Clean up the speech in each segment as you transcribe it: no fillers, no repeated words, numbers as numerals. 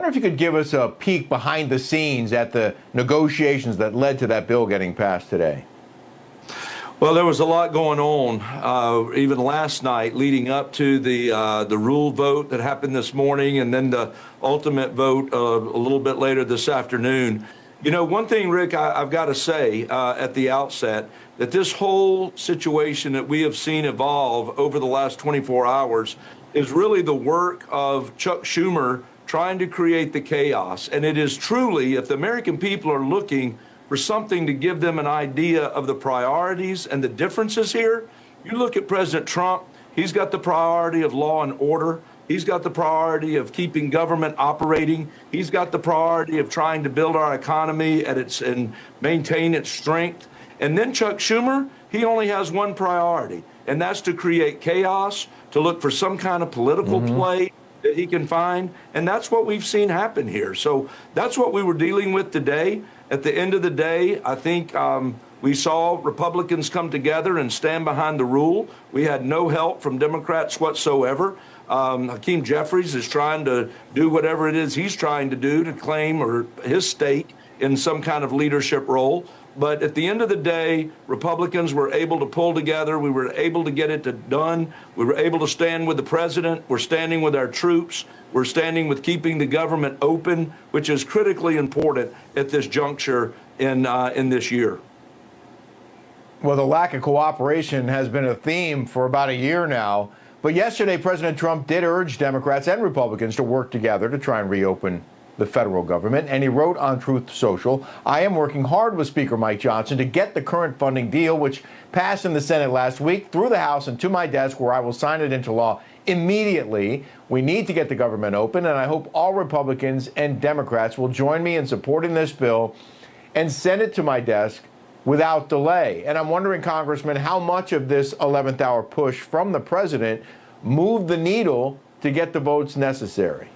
wonder if you could give us a peek behind the scenes at the negotiations that led to that bill getting passed today. Well, there was a lot going on, even last night, leading up to the rule vote that happened this morning, and then the ultimate vote a little bit later this afternoon. You know, one thing, Rick, I've got to say at the outset, that this whole situation that we have seen evolve over the last 24 hours is really the work of Chuck Schumer trying to create the chaos. And it is truly, if the American people are looking for something to give them an idea of the priorities and the differences here, you look at President Trump, he's got the priority of law and order. He's got the priority of keeping government operating. He's got the priority of trying to build our economy and maintain its strength. And then Chuck Schumer, he only has one priority, and that's to create chaos, to look for some kind of political play that he can find. And that's what we've seen happen here. So that's what we were dealing with today. At the end of the day, I think we saw Republicans come together and stand behind the rule. We had no help from Democrats whatsoever. Hakeem Jeffries is trying to do whatever it is he's trying to do to claim or his stake in some kind of leadership role. But at the end of the day, Republicans were able to pull together. We were able to get it done. We were able to stand with the president. We're standing with our troops. We're standing with keeping the government open, which is critically important at this juncture in this year. Well, the lack of cooperation has been a theme for about a year now. But yesterday, President Trump did urge Democrats and Republicans to work together to try and reopen the federal government. And he wrote on Truth Social, "I am working hard with Speaker Mike Johnson to get the current funding deal, which passed in the Senate last week, through the House and to my desk, where I will sign it into law immediately. We need to get the government open, and I hope all Republicans and Democrats will join me in supporting this bill and send it to my desk without delay." And I'm wondering, Congressman, how much of this 11th hour push from the president moved the needle to get the votes necessary?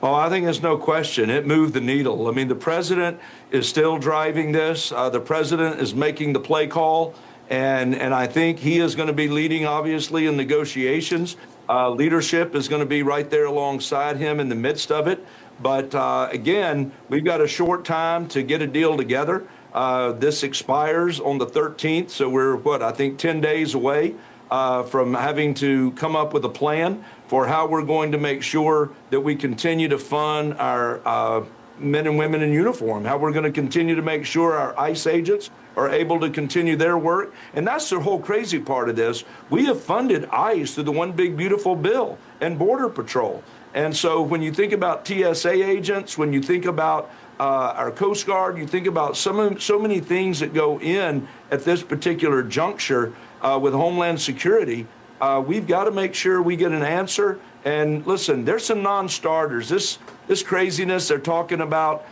Oh, I think there's no question. It moved the needle. I mean, the president is still driving this. The president is making the play call. And I think he is going to be leading, obviously, in negotiations. Leadership is going to be right there alongside him in the midst of it. But again, we've got a short time to get a deal together. This expires on the 13th. So we're, I think 10 days away from having to come up with a plan for how we're going to make sure that we continue to fund our men and women in uniform, how we're going to continue to make sure our ICE agents are able to continue their work. And that's the whole crazy part of this. We have funded ICE through the One Big Beautiful Bill and Border Patrol. And so when you think about TSA agents, when you think about our Coast Guard, you think about so many things that go in at this particular juncture with Homeland Security. We've got to make sure we get an answer. And listen, there's some non-starters. This craziness they're talking about,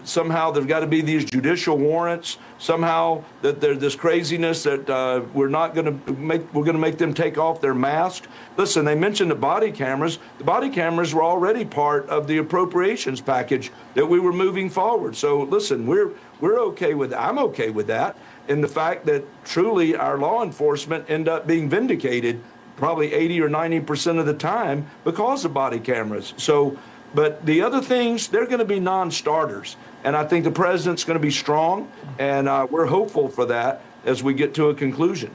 somehow there's got to be these judicial warrants. Somehow that there's this craziness that we're going to make them take off their mask. Listen, they mentioned the body cameras. The body cameras were already part of the appropriations package that we were moving forward. So listen, we're okay with that. I'm okay with that. And the fact that truly our law enforcement end up being vindicated probably 80 or 90% of the time because of body cameras. So, but the other things, they're going to be non-starters. And I think the president's going to be strong, and we're hopeful for that as we get to a conclusion.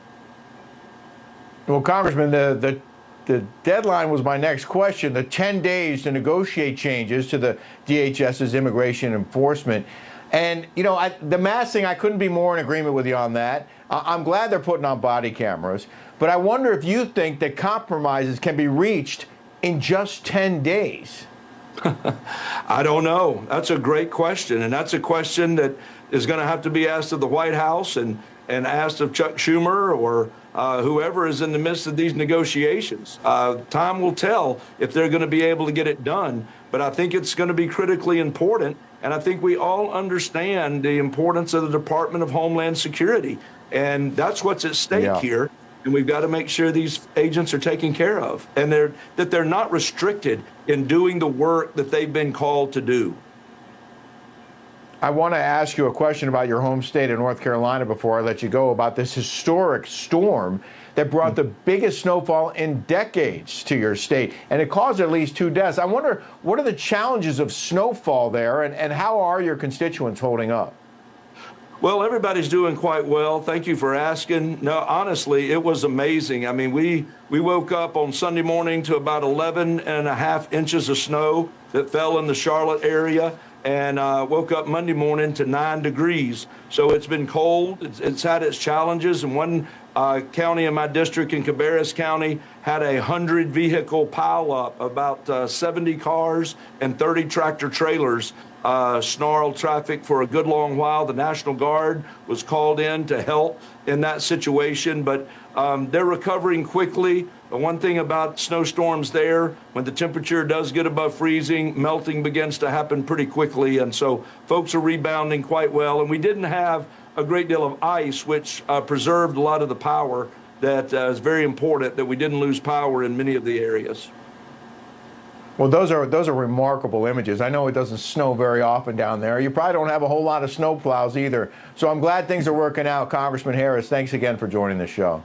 Well, Congressman, the deadline was my next question, the 10 days to negotiate changes to the DHS's immigration enforcement. And, you know, the mask thing, I couldn't be more in agreement with you on that. I'm glad they're putting on body cameras. But I wonder if you think that compromises can be reached in just 10 days. I don't know. That's a great question. And that's a question that is going to have to be asked of the White House and asked of Chuck Schumer or whoever is in the midst of these negotiations. Time will tell if they're going to be able to get it done. But I think it's going to be critically important. And I think we all understand the importance of the Department of Homeland Security. And that's what's at stake here. And we've got to make sure these agents are taken care of and that they're not restricted in doing the work that they've been called to do. I want to ask you a question about your home state of North Carolina before I let you go, about this historic storm that brought the biggest snowfall in decades to your state, and it caused at least 2 deaths. I wonder, what are the challenges of snowfall there, and how are your constituents holding up? Well, everybody's doing quite well. Thank you for asking. No, honestly, it was amazing. I mean, we woke up on Sunday morning to about 11.5 inches of snow that fell in the Charlotte area, and woke up Monday morning to 9 degrees. So it's been cold. It's had its challenges. And one county in my district, in Cabarrus County, had a 100-vehicle pileup, about 70 cars and 30 tractor trailers. Snarled traffic for a good long while. The National Guard was called in to help in that situation, but they're recovering quickly. The one thing about snowstorms there, when the temperature does get above freezing, melting begins to happen pretty quickly, and so folks are rebounding quite well. And we didn't have a great deal of ice, which preserved a lot of the power. That is very important, that we didn't lose power in many of the areas. Well, those are remarkable images. I know it doesn't snow very often down there. You probably don't have a whole lot of snow plows either. So I'm glad things are working out. Congressman Harris, thanks again for joining the show.